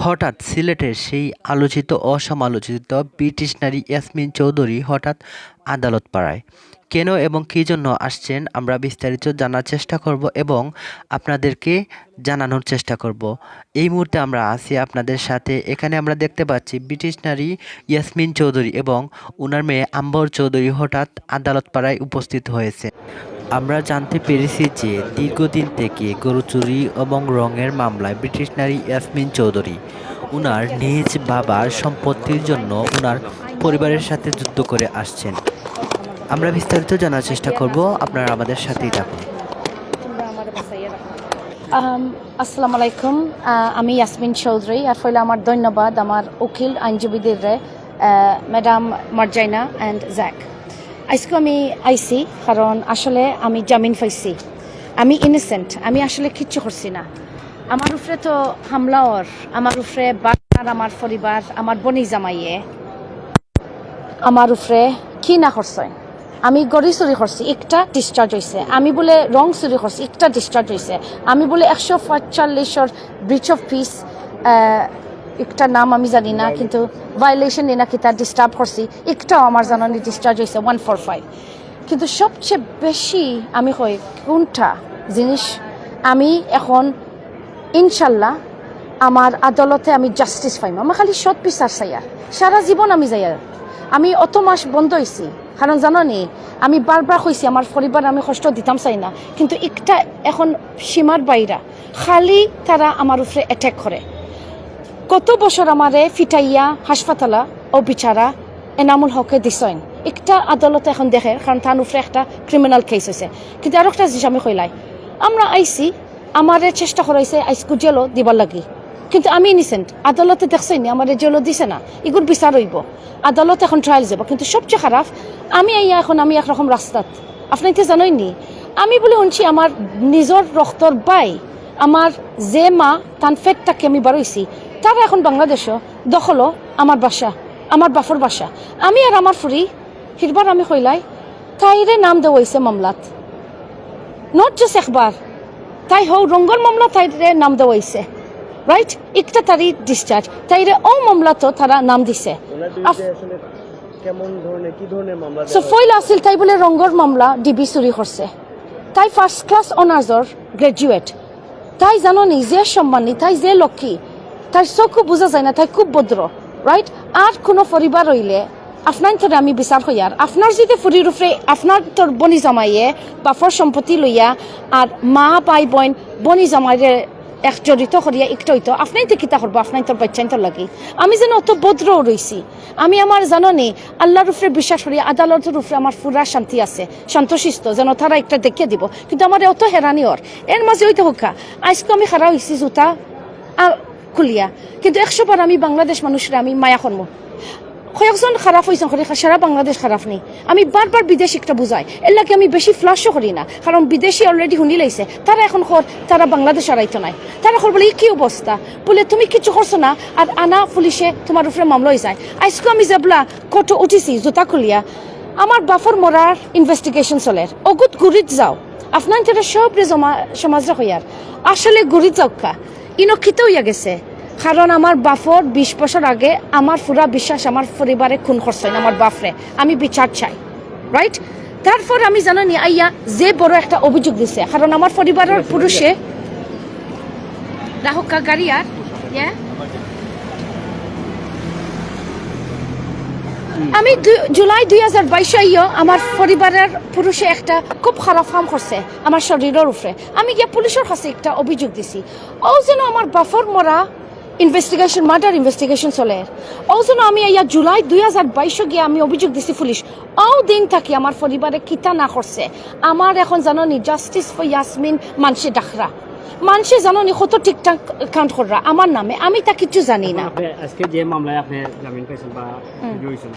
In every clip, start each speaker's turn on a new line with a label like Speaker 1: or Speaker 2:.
Speaker 1: হঠাৎ সিলেটের সেই আলোচিত অসমালোচিত ব্রিটিশ নারী ইয়াসমিন চৌধুরী হঠাৎ আদালত পাড়ায়। কেন এবং কী জন্য আসছেন আমরা বিস্তারিত জানার চেষ্টা করব এবং আপনাদেরকে জানানোর চেষ্টা করব। এই মুহূর্তে আমরা আছি আপনাদের সাথে। এখানে আমরা দেখতে পাচ্ছি ব্রিটিশ নারী ইয়াসমিন চৌধুরী এবং ওনার মেয়ে আম্বর চৌধুরী হঠাৎ আদালত পাড়ায় উপস্থিত হয়েছে। আমরা জানতে পেরেছি যে দীর্ঘদিন থেকে গরু চুরি এবং রঙের মামলায় ব্রিটিশ নারী ইয়াসমিন চৌধুরী উনার নিজ বাবার সম্পত্তির জন্য উনার পরিবারের সাথে যুদ্ধ করে আসছেন। আমরা বিস্তারিত জানার চেষ্টা করব, আপনারা আমাদের সাথেই থাকুন।
Speaker 2: আসসালামু আলাইকুম, আমি ইয়াসমিন চৌধুরী। আর ফলে আমার ধন্যবাদ আমার উকিল আইনজীবীদের ম্যাডাম মার্জাইনা অ্যান্ড জ্যাক। আজকে আমি আইসি কারণ আসলে আমি জামিন পাইছি, আমি ইনোসেন্ট, আমি আসলে কিচ্ছু করছি না। আমার উপরে তো হামলাওর, আমার উপরে বাচ্চার, আমার পরিবার, আমার বনি জামাইয়ে আমার উপরে কি না করছে। আমি গড়ি চুরি করছি, একটা ডিসচার্জ হয়েছে। আমি বলে রং চুরি করছি, একটা ডিসচার্জ হয়েছে। আমি বলে 145 ব্রিচ অফ পিস, একটা নাম আমি জানি না, কিন্তু ভায়োলেশন না কি তার ডিস্টার্ব করছি, একটাও আমার জানানি ডিসচার্জ হয়েছে 145। কিন্তু সবচেয়ে বেশি আমি কই কোনটা জিনিস আমি এখন ইনশাল্লাহ আমার আদালতে আমি জাস্টিস পাইম। আমার খালি সৎ বিচার চাইয়া সারা জীবন আমি যাই। আমি অত মাস বন্ধ হয়েছি কারণ জানো নি আমি বারবার কইছি আমার পরিবার আমি কষ্ট দিতাম চাই না, কিন্তু একটা এখন সীমার বাইরা খালি তারা আমার উপরে অ্যাটাক করে। কত বছর আমারে ফিটাইয়া হাসপাতালা ও বিচারা এনামুল হকে দিছেন, একটা আদালতে এখন দেখে কারণ তার উপরে একটা ক্রিমিনাল কেস হয়েছে। কিন্তু আর একটা জিনিস আমি কইলাই, আমরা আইসি আমারে চেষ্টা করাইছে আইসকু জেলও দিবার লাগি, কিন্তু আমি ইনিসেন্ট। আদালতে দেখছেন আমার জেলও দিছে না, এগুলো বিচার হইব, আদালত এখন ট্রায়াল যাব। কিন্তু সবচেয়ে খারাপ আমি এখন আমি একরকম রাস্তাত, আপনি তো জানেননি আমি বলে শুনছি আমার নিজের রক্তর বাই আমার যে মা তান ফেটটাকে আমি বারইছি তারা এখন বাংলাদেশও দখল আমার বাসা, আমার বাফর বাসা। আমি আর আমার ফুরি হিরবার আমি কইলাই তাইরে নাম দেওয়া হয়েছে মামলাত, নট জাস্ট একবার, তাই হও রঙ্গর মামলা তাইরে নাম দেওয়া হয়েছে, রাইট? একটা তারি ডিসচার্জ তাইরে ও মামলা তো তারা নাম দিছে। ফইল আসিল তাই বলে রঙ্গর মামলা ডিবি চুরি করছে। তাই ফার্স্ট ক্লাস অনার্সর গ্রাজুয়েট, তাই জানো নি যে সম্মানী, তাই যে লক্ষ্মী, তাই চকু বোঝা যায় না, তাই খুব ভদ্র, রাইট? আর কোনো পরিবার হইলে আপনার তোরে আমি বিচার হই, আর আপনার যদি ফুরির উপরে আপনার তোর বনি জামাইয়ে বাফর সম্পত্তি লইয়া আর মা বাই বোন বনি জামাইরে এক জড়িত করিয়া একটা হইতো, আপনাই তো কিতা করবো, আপনাই তোর বাচ্চাই তোর লাগি। আমি যেন অত ভদ্র রইছি, আমি আমার জানো নি আল্লাহর উপরে বিশ্বাস করি, আদালতের উপরে আমার পুরা শান্তি আছে, সন্তোষিত যেন তারা একটা দেখিয়ে দিব। কিন্তু আমার অত হেরানি ওর এর মাঝে হইতে হোকা আজকে আমি খারাপ হয়েছি জুতা খুলিয়া, কিন্তু 100 বার আমি বাংলাদেশ মানুষরা আমি মায়া কর্ম কয়েকজন খারাপ হয়েছেন করি, সারা বাংলাদেশ খারাপ নেই। আমি বারবার বিদেশি একটা বুঝাই, এর লাগে আমি বেশি ফ্লাশও করি না, কারণ বিদেশি অলরেডি শুনি লাইছে তারা এখন তারা বাংলাদেশ আড়াইতো নাই, তারা বলে কি অবস্থা, বলে তুমি কিছু করছো না আর আনা পুলিশে তোমার উপরে মামলা হয়ে যায়। আজকে আমি যাবলা কত উঠিছি জুতা খুলিয়া, আমার বাফর মরার ইনভেস্টিগেশন চলে, অগুত গুড়িত যাও আপনার তারা সবরে জমা সমাজরা হইয়ার আসলে গুড়িত যাও কা ইনক্ষিত হইয়া গেছে। কারণ আমার বাফর 20 বছর আগে আমার পুরা বিশ্বাস আমার পরিবারে খুন করছেন আমার বাফরে, আমি বিচার চাই, রাইট? তারপর আমি জানো নি আইয়া যে বড় একটা অভিযোগ দিছে, কারণ আমার পরিবারের পুরুষে রাহুকা গাড়ি আর আমি জুলাই 2022 আমার পরিবারের পুরুষে একটা খুব খারাপ কাম করছে আমার শরীরের উপরে। আমি গিয়া পুলিশের কাছে একটা অভিযোগ দিছি, ও যেন আমার বাফর মরা ইনভেস্টিগেশন মার্ডার ইনভেস্টিগেশন চলে, ও যেন আমি ইয়া জুলাই 2022 গিয়ে আমি অভিযোগ দিছি পুলিশ, ও দিন থাকি আমার পরিবারে কিতা না করছে। আমার এখন জানো নি জাস্টিস ফর ইয়াসমিন মানসে ডাকরা, মানুষে জানো নি কত ঠিকঠাক কাউন্ট করা আমার নামে, আমি তা কিছু জানি না।
Speaker 3: আজকে যে মামলায় আপনি জামিন পাইছেন বা হইছেন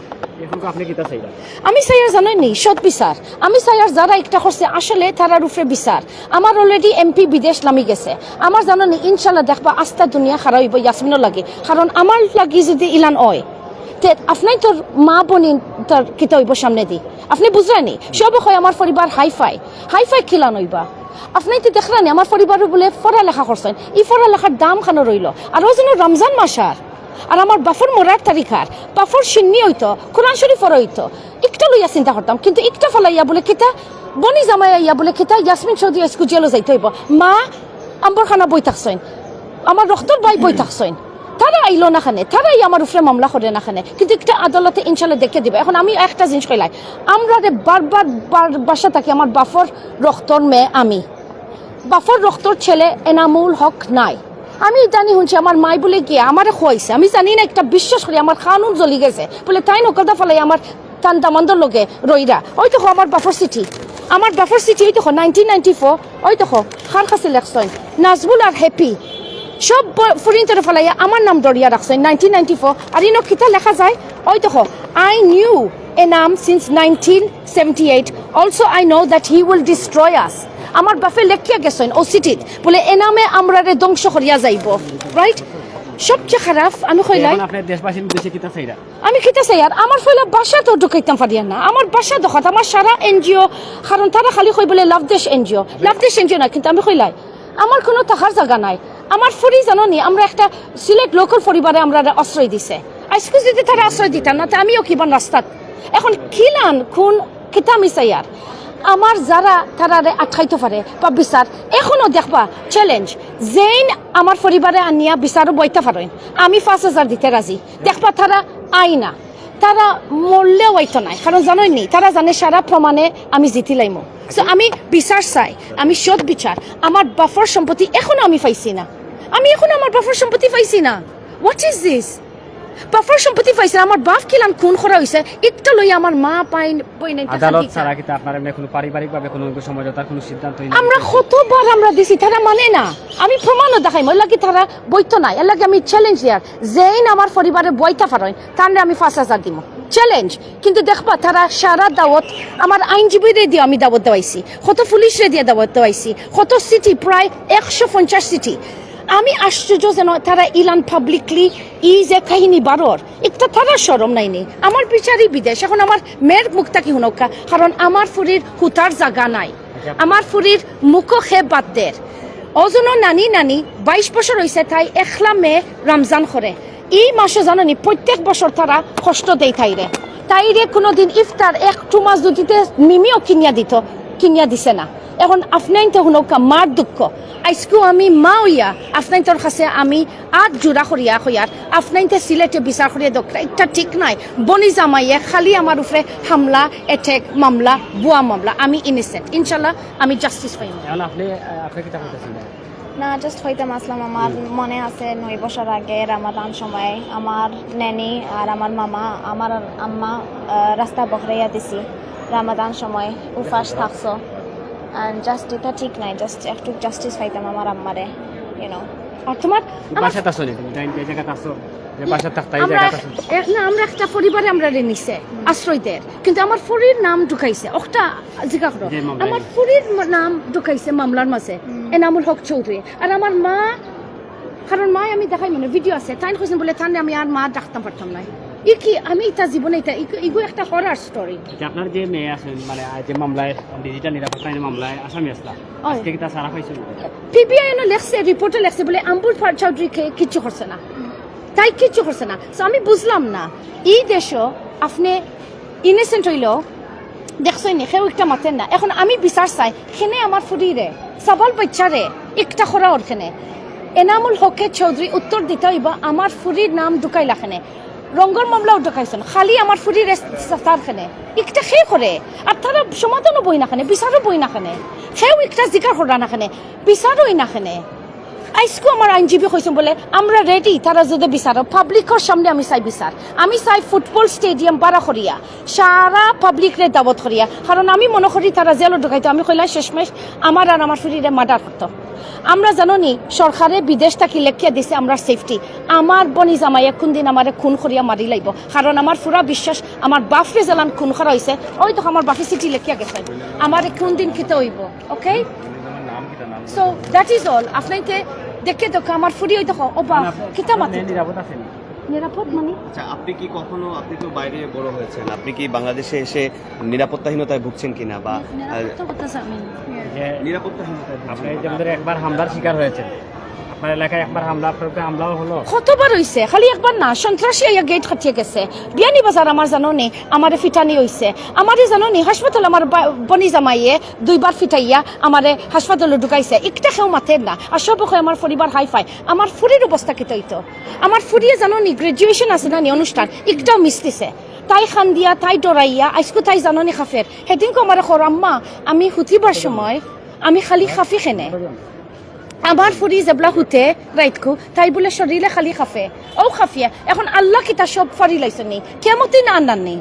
Speaker 3: এখন আপনি কিতা চাইরা?
Speaker 2: আমি চাই আর জানেন নি সৎ বিচার, আমি চাই আর যারা একটা করছে আসলে তারার উপরে বিচার। আমার অলরেডি এমপি বিদেশ নামি গেছে, আমার জানো নি ইনশাল্লাহ দেখবা আস্থা দুনিয়া খারাপ হইব ইয়াসমিনও লাগে, কারণ আমার লাগি যদি ইলান হয় আপনাই তোর মা বোনি তোর কিতা হইব সামনে দি, আপনি বুঝলেনি সব হয় আমার পরিবার হাইফাই হাইফাই খিলান হইবা। আপনাইতে দেখলেন আমার পরিবারের বলে পড়ালেখা করছেন এই পড়ালেখার দাম খানো রইল আর ওই জন্য রমজান মাসার আর আমার বাফর মরার তারিখার বাফর সিন্নি হইতো কোরআন শরীফ হইতো একটা লইয়া চিন্তা করতাম কিন্তু একটা ফলাইয়া বলে কিতা বনি জামাইয়া ইয়া বলে কিতা ইয়াসমিন চৌধুরী আজকে জেলও যাইতে হইব মা আম্বর খানা বই থাকছেন আমার রক্তর বাই বই থাকছেন তারা আইলো না খানে তারাই আমার উপরে মামলা করে না খানে কিন্তু একটা আদালতে ইনশাল্লাহ দেখে দিবে এখন আমি একটা জিনিস কইলাই আমরা বারবার বাসা থাকি আমার বাফর রক্তর মেয়ে আমি বাফর রক্তর ছেলে এনামুল হক নাই আমি জানি শুনছি আমার মাই বলে গিয়ে আমারে খোয়াইছে আমি জানি না একটা বিশ্বাস করি আমার খানুন জ্বলি গেছে বলে তাই নকলদা ফেলাই আমার তান দামন্দর লগে রইরা ওই তো আমার বাফর সিটি ওই তো 1994 ওই তো খার কাছে লেখছেন নাজবুল আর হ্যাপি সব ফুরিন তোরে ফেলাইয়া আমার নাম দরিয়া রাখছেন 1994 আর ইনো কিতা লেখা যায় ওই তো I knew Enam since 1978 also I know that he will destroy us আমার বাপে লেখিয়া গেছেন ও সিটিত বলে এনামে আমরা ধ্বংস করিয়া যাইব রাইট সবচেয়ে খারাপ আমি কইলাই
Speaker 3: এখন আপনার দেশবাসীর উদ্দেশ্যে কিতা চাইরা
Speaker 2: আমি কিতা চাই আর আমার ফলে বাসা তো ঢুকাইতাম পারিয়া না আমার বাসা দখত আমার সারা এনজিও কারণ তারা খালি কই বলে লাভ দেশ এনজিও না কিন্তু আমি কইলাই আমার কোনো টাকার জায়গা নাই আমার ফুরি জানো নি আমরা একটা সিলেট লোকাল পরিবারে আমরা আশ্রয় দিছে আজকে যদি তারা আশ্রয় দিতাম না তা আমিও কিবা রাস্তাত এখন খিলান খুন কিতা আমি চাই আর আমার যারা তারা আটকাইতে পারে বা বিচার এখনো দেখবা চ্যালেঞ্জ যেইন আমার পরিবারে আনিয়া বিচারও বইতে পারেন আমি 5,000 দিতে রাজি দেখবা তারা আইনা তারা মরলেও হইতো নাই কারণ জানোই নি তারা জানে সারা প্রমাণে আমি জিতিলাইম সো আমি বিচার চাই আমি সৎ বিচার আমার বাফর সম্পত্তি এখনো আমি পাইছি না আমি এখন আমার বাফর সম্পত্তি পাইছি না হোয়াট ইজ দিস বাফর সম্পত্তি পাইছে আমার বাপ কিলান খুন করা হয়েছে একটা লই আমার মা পাইন বই নাই
Speaker 3: আদালত ছাড়া কি আপনার এমনি কোনো পারিবারিকভাবে কোনো সমঝোতার কোনো সিদ্ধান্ত
Speaker 2: আমরা কতবার আমরা দিছি তারা মানে না আমি প্রমাণও দেখাই মই লাগি তারা বইতো নাই এর লাগে আমি চ্যালেঞ্জ দিয়ার যেইন আমার পরিবারে বইতা পারেন তাহলে আমি 5,000 দিব চ্যালেঞ্জ কিন্তু দেখবা তারা সারা দাওয়াত আমার আইনজীবীরে দিয়ে আমি দাওয়াত দেওয়াইছি কত পুলিশরে দিয়ে দাওয়াত দেওয়াইছি কত সিটি প্রায় 150 সিটি আমি আশ্চর্য যেন তারা ইলান পাবলিকলি যে কাহিনী বারোর একটা তারা সরম নাইনি আমার বিচারই বিদেশ এখন আমার মেয়ের মুখটা কি হুনকা কারণ আমার ফুরির হুতার জায়গা নাই আমার ফুরির মুখো খে বাদদের অজন নানি 22 বছর হয়েছে তাই একলা মেয়ে রমজান করে এই মাসে জানি প্রত্যেক বছর তারা কষ্ট দেয় তাইরে কোনোদিন ইফতার একটু মাছ দুটিতে মিমিও কিনিয়া দিছে না এখন আপনাইন তো হুনকা মার দুঃখ আজকেও আমি মা হইয়া আপনাইন তোর কাছে আমি আট জোড়া করিয়া হইয়ার আপনাইনতে সিলেটে বিচার করিয়া দোকরা এটা ঠিক নাই বনি জামাইয়ে খালি আমার উপরে হামলা এটেক মামলা বুয়া মামলা আমি ইনিসেন্ট ইনশাল্লাহ আমি জাস্টিস পাইম
Speaker 3: এখন আপনি কিতা করতেছেন
Speaker 4: না জাস্ট হইতাম আসলাম আমার মনে আছে 9 বছর আগে রামাদান সময় আমার নেনি আর আমার মামা আমার আম্মা রাস্তা বকরাইয়া দিছি রামাদান সময় উপাস থাকছো and just এটা ঠিক নাই জাস্ট একটু জাস্টিস পাইতাম আমার আম্মারে ইউনো
Speaker 2: আর তোমার
Speaker 3: বাসা তাছো নি তুমি এই জায়গা তাছো যে বাসা থাকতা এই
Speaker 2: আমরা
Speaker 3: জায়গা তাছো
Speaker 2: না আমরা একটা পরিবারে আমরা নিছে আশ্রয় দেয় কিন্তু আমার ফুরির নাম ঢুকাইছে ওটা জিজ্ঞা করো আমার ফুরির নাম ঢুকাইছে মামলার মাঝে এনামুল হক চৌধুরী আর আমার মা কারণ মা আমি দেখাই মানে ভিডিও আছে তাই কইছেন বলে তাই আমি আর মা ডাকতাম পারতাম না কি আমি এটা জীবনে এটা ইগো একটা হরার স্টোরি
Speaker 3: যে আপনার যে মেয়ে আছেন মানে যে মামলায় ডিজিটাল নিরাপত্তা আইনের মামলায় আসামি আসলা আজকে কি তা সারা পাইছেন
Speaker 2: পিবিআই এনে লেখছে রিপোর্টে লেখছে বলে আম্বুল চৌধুরীকে কিচ্ছু করছে না তাই কিচ্ছু করছে না সো আমি বুঝলাম না এই দেশও আপনি ইনোসেন্ট হইলেও দেখছেন নি সেও একটা মাতেন না এখন আমি বিচার চাই সেনে আমার ফুরিরে সাবাল বাচ্চারে একটা খরা ওরখানে এনামুল হকে চৌধুরী উত্তর দিতে হইব আমার ফুরির নাম ঢুকাইলা খানে রঙ্গর মামলাও ঢুকাইছেন খালি আমার ফুরির তারখানে একটা সে করে আর তারা সমাধানও বই না খানে বিচারও বই না খানে সেও একটা জিকার করা না খানে বিচারই না খানে আজকে আমার আইনজীবী কইছেন বলে আমরা রেডি তারা যদি বিচারো পাবলিকের সামনে আমি চাই বিচার আমি চাই ফুটবল স্টেডিয়াম বাড়া করিয়া সারা পাবলিকরে দাবত করিয়া কারণ আমি মনে করি তারা জেলও ঢুকাইতো আমি কইলা শেষমেশ আমার আর আমার ফুরিরে মার্ডার করতো আমরা জানো নি সরকারে বিদেশ থাকি লেখিয়া দিছে আমরা সেফটি আমার বনি জামাই এখন দিন আমার খুন করিয়া মারি লাইব কারণ আমার পুরা বিশ্বাস আমার বাপরে জেলান খুন করা হয়েছে ওই তো আমার বাপে চিঠি লেখিয়া গেছে আমার কোন দিন খেতে হইব okay so that is all আপনাকে দেখে তো আমার ফুরি হইতো ও বা কিতা মাতে নিরাপদ মানে
Speaker 5: আচ্ছা, আপনি তো বাইরে বড় হয়েছেন, আপনি কি বাংলাদেশে এসে নিরাপত্তাহীনতায় ভুগছেন কিনা বা
Speaker 2: নিরাপত্তার কথা জানি।
Speaker 3: যে
Speaker 5: নিরাপত্তাহীনতায়
Speaker 3: আপনি যেমন একবার হামলার শিকার হয়েছেন, আপনার এলাকায় একবার আপনার উপরে হামলাও হলো।
Speaker 2: কতবার হইছে, খালি একবার না, সন্ত্রাসী আইয়া গেট খাটিয়ে গেছে। বিয়ানি বাজার আমার জানোনি আমারে ফিটানি হইছে, আমারে জানোনি হাসপাতাল আমার বনি জামাইয়ে 2বার ফিটাইয়া আমারে হাসপাতালে ঢুকাইছে। একটা খেও মাথের না, আর সব আমার পরিবার হাই ফাই। আমার ফুরির অবস্থা কি তৈতো, আমার ফুরিয়ে জানোনি গ্রাজুয়েশন আছে না নি অনুষ্ঠান, একটাও মিস দিছে। তাই খান দিয়া, তাই ডরাইয়া, আজকে তাই জানোনি খাফের। সেদিনকে আমার খর আম্মা আমি হুথিবার সময় আমি খালি খাফি খেনে। আমার ফুরি জেবলা হুতে রাইতকু তাই বলে শরীরে খালি খাফে ও খাফিয়া। এখন আল্লাহ কিতা সব ফারি লাইছনি, কেমতি না আন্দান নেই,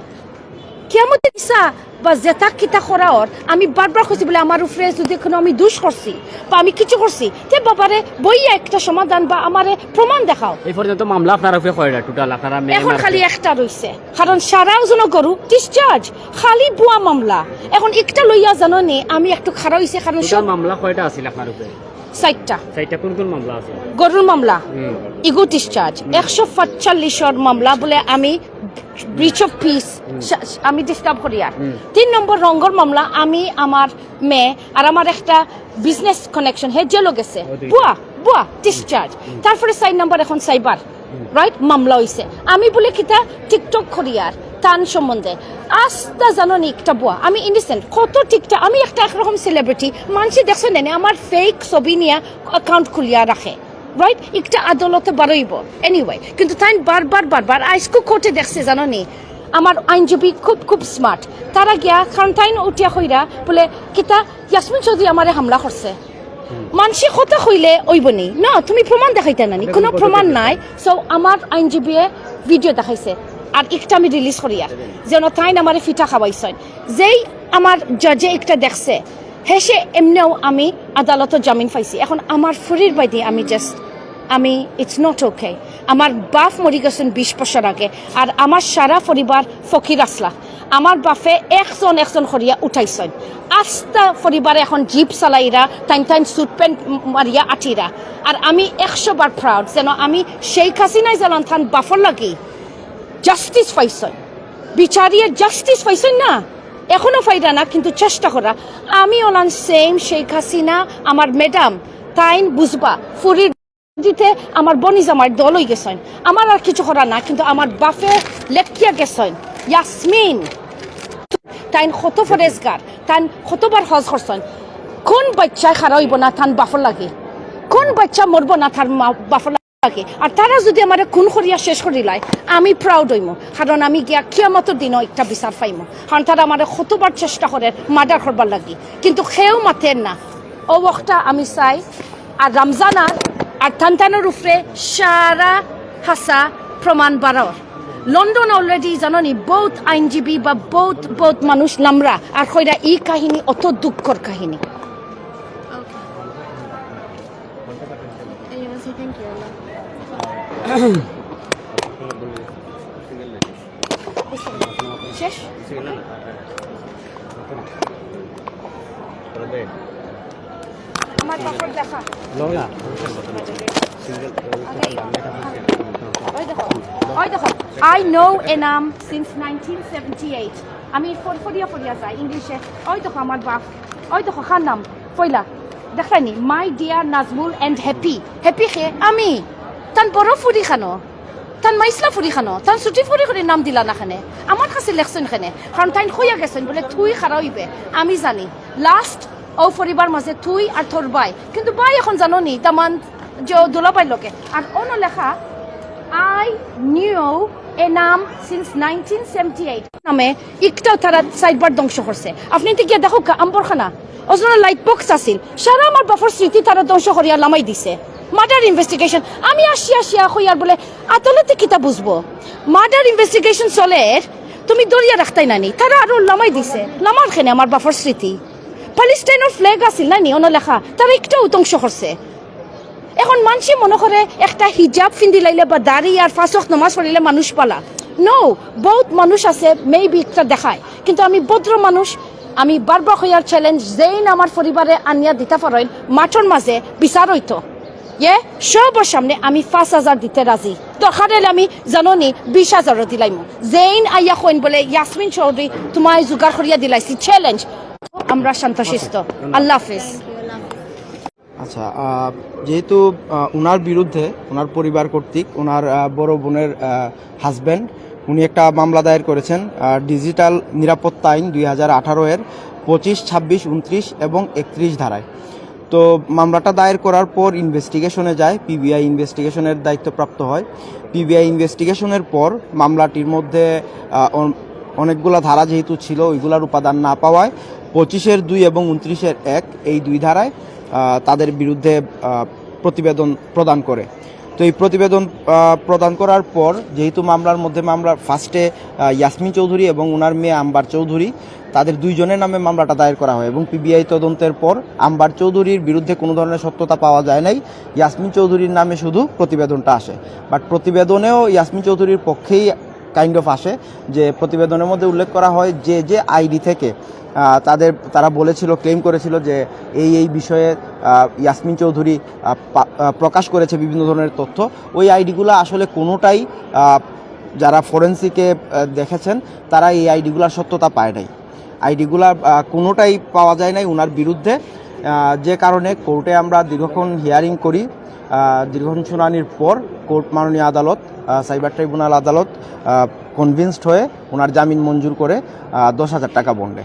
Speaker 2: কেমতি দিছা বা জেতাক কিতা খরাওর। আমি বারবার খুঁজি বলে আমার উপরে যদি কোনো আমি দোষ করছি বা আমি কিছু করছি, তে বাবারে বইয়া একটা সমাধান বা আমারে প্রমাণ দেখাও।
Speaker 3: এই পর্যন্ত মামলা আপনার উপরে কয়টা টোটাল আপনারা
Speaker 2: এখন খালি একটা রইছে, কারণ সারাও জন গরু ডিসচার্জ, খালি বুয়া মামলা। এখন একটা লইয়া জানোনি আমি একটু খারাপ হইছে, কারণ সব
Speaker 3: মামলা কয়টা আছিল আপনার উপরে?
Speaker 2: 4টা।
Speaker 3: কোন মামলা আছে?
Speaker 2: গরুর মামলা, ইগো ডিসচার্জ, 145 মামলা বলে আমি ব্রিচ অফ পিস আমি ডিস্টার্ব করি। আর 3 নম্বর রঙ্গর মামলা, আমি আমার মেয়ে আর আমার একটা বিজনেস কানেকশন হে জেলো গেছে, বুয়া বুয়া ডিসচার্জ। তারপরে 4 নম্বর এখন সাইবার রাইট মামলা হইছে, আমি বলে কিতা টিকটক করি আর তান সম্বন্ধে আস্তা জানোনি একটা বুয়া। আমি ইনসেন্ট কত টিকটক, আমি একটা একরকম সেলিব্রিটি, মানুষই দেখছেন না আমার ফেক ছবি নিয়ে অ্যাকাউন্ট খুলিয়া রাখে রাইট, একটা আদালতে বারইব এনিওয়ে। কিন্তু তাই বারবার আজকে কোর্টে দেখছে জানোনি আমার আইনজীবী খুব স্মার্ট, তারা গিয়া কারণ তাই উঠিয়া কইরা বলে কিতা ইয়াসমিন চৌধুরী আমারে হামলা করছে। মানসি কথা কইলে ওইবনি না, তুমি প্রমাণ দেখাইতে নানি, কোনো প্রমাণ নাই। সো আমার আইনজীবীয়ে ভিডিও দেখাইছে আর একটা আমি রিলিজ করি আর যেন তাই আমারে ফিটা খাওয়াইছেন। যেই আমার জজে একটা দেখছে হেসে এমনিও আমি আদালতে জামিন পাইছি। এখন আমার ফুরির বাইদি আমি ইটস নট ওকে। আমার বাপ মরি গেছেন 20 বছর আগে, আর আমার সারা পরিবার ফকির আসলা। আমার বাপে একজন করিয়া উঠাইছেন, আস্তা পরিবারে এখন জিপ চালাইরা টাইম সুট প্যান্ট মারিয়া আঠিরা। আর আমি 100 বার প্রাউড যেন আমি শেখ হাসিনাই যেন থান বাফর লাগি জাস্টিস পাইছেন, বিচারিয়ে জাস্টিস পাইছেন না, এখনো ফাইদা না কিন্তু চেষ্টা করা। আমি ওলান সেম শেখ হাসিনা আমার ম্যাডাম তাইন বুঝবা ফুরির দিতে আমার বনি জামার দল হয়ে গেছেন, আমার আর কিছু করা না। কিন্তু আমার বাপে লেখিয়া গেছেন ইয়াসমিন তাইন কত ফরেজগার, তাইন কতবার হজ করছেন। কোন বাচ্চা খারা হইব না তান বাফর লাগে, কোন বাচ্চা মরবো না তার বাফর লাগে। আর তারা যদি আমার খুন করিয়া শেষ করিলাই আমি প্রাউড হইম, কারণ আমি গিয়া কিয়ামতের দিনও একটা বিচার পাইম। কারণ তারা আমার কতবার চেষ্টা করে মার্ডার করবার লাগি, কিন্তু সেও মাতেন না। ও ওটা আমি চাই আর রমজানার আর টানটানোর উপরে সারা হাসা প্রমাণ বাড়ার। লন্ডন অলরেডি জানি বহুত আইনজীবী বা বহুত মানুষ নামরা আর কইরা এই কাহিনী অত দুঃখর কাহিনী। শেষ আমার পাপড় দেখা ওই দেখো I know Enam since 1978. আমি ফরিয়া যাই ইংলিশে। ওই দেখো আমার বাপ, ওই দেখো খান নাম পয়লা দেখানি my dear Nazmul and happy খে আমি তান বড় ফুরি খানো, তান মাইসলা ফুরি খানো, তান ছুটি ফুরি করে নাম দিলা না খানে আমার কাছে লেখছেন খানে, কারণ তাই খইয়া গেছেন বলে তুই খারা হইবে। আমি জানি লাস্ট ও পরিবার মাঝে তুই আর তোর বাই, কিন্তু বাই এখন জানো নি তামান যে দোলাবাই লোকে। আর অন্য লেখা I knew Enam since 1978 নামে একটাও তারা সাইডবার ধ্বংস করছে। আপনি তো গিয়ে দেখো আম্বরখানা ওজনে লাইট বক্স আছিল, সারা আমার বাপর স্মৃতি তারা ধ্বংস করিয়া লামাই দিছে। মার্ডার ইনভেস্টিগেশন আমি আসিয়া হইয়ার বলে আদালতে কিতা বুঝবো, মার্ডার ইনভেস্টিগেশন চলে তুমি দরিয়া রাখতাই নানি, তারা আরো লামাই দিছে। লামার খেনে আমার বাপর স্মৃতি প্যালেস্টাইনের ফ্ল্যাগ আছিল না নি অন্য লেখা, তারা একটাও ধ্বংস করছে। এখন মানুষে মনে করে একটা হিজাব ফিন্দি লাইলে বা দাড়ি আর 5 ওয়াক্ত নামাজ পড়িলে মানুষ পালা। নো, বহুত মানুষ আছে মেবি একটা দেখায়, কিন্তু আমি ভদ্র মানুষ। আমি বারবার হইয়ার চ্যালেঞ্জ যেই না আমার পরিবারে আনিয়া দিতে পারেন মাঠের মাঝে বিচার হইতো, সবার সামনে আমি 5,000 দিতে রাজি দরকার হলে আমি জানো নি 20,000 দিলাইম যেইন আইয়া কইন বলে ইয়াসমিন চৌধুরী তোমায় জোগাড় করিয়া দিলাইছি চ্যালেঞ্জ আমরা শান্তশিষ্ট আল্লাহ হাফেজ
Speaker 6: আচ্ছা যেহেতু ওনার বিরুদ্ধে ওনার পরিবার কর্তৃক ওনার বড় বোনের হাজব্যান্ড উনি একটা মামলা দায়ের করেছেন ডিজিটাল নিরাপত্তা আইন 2018 25, 26, 29 এবং 31 ধারায়। তো মামলাটা দায়ের করার পর ইনভেস্টিগেশনে যায়, পিবিআই ইনভেস্টিগেশনের দায়িত্বপ্রাপ্ত হয়। পিবিআই ইনভেস্টিগেশনের পর মামলাটির মধ্যে অনেকগুলা ধারা যেহেতু ছিল ওইগুলার উপাদান না পাওয়ায় 25-2 এবং 29-1 এই 2 ধারায় তাদের বিরুদ্ধে প্রতিবেদন প্রদান করে। তো এই প্রতিবেদন প্রদান করার পর যেহেতু মামলার ফার্স্টে ইয়াসমিন চৌধুরী এবং ওনার মেয়ে আম্বার চৌধুরী তাদের দুইজনের নামে মামলাটা দায়ের করা হয় এবং পিবিআই তদন্তের পর আম্বার চৌধুরীর বিরুদ্ধে কোনো ধরনের সত্যতা পাওয়া যায় নাই, ইয়াসমিন চৌধুরীর নামে শুধু প্রতিবেদনটা আসে। বাট প্রতিবেদনেও ইয়াসমিন চৌধুরীর পক্ষেই কাইন্ড অফ আসে, যে প্রতিবেদনের মধ্যে উল্লেখ করা হয় যে আইডি থেকে তারা বলেছিল, ক্লেম করেছিল যে এই বিষয়ে ইয়াসমিন চৌধুরী প্রকাশ করেছে বিভিন্ন ধরনের তথ্য, ওই আইডিগুলো আসলে কোনোটাই যারা ফরেন্সিকে দেখেছেন তারা এই আইডিগুলোর সত্যতা পায় নাই। আইডিগুলা কোনোটাই পাওয়া যায় নাই ওনার বিরুদ্ধে, যে কারণে কোর্টে আমরা দীর্ঘক্ষণ হিয়ারিং করি। দীর্ঘক্ষণ শুনানির পর কোর্ট মাননীয় আদালত সাইবার ট্রাইব্যুনাল আদালত কনভিন্সড হয়ে ওনার জামিন মঞ্জুর করে 10,000 টাকা বন্ডে।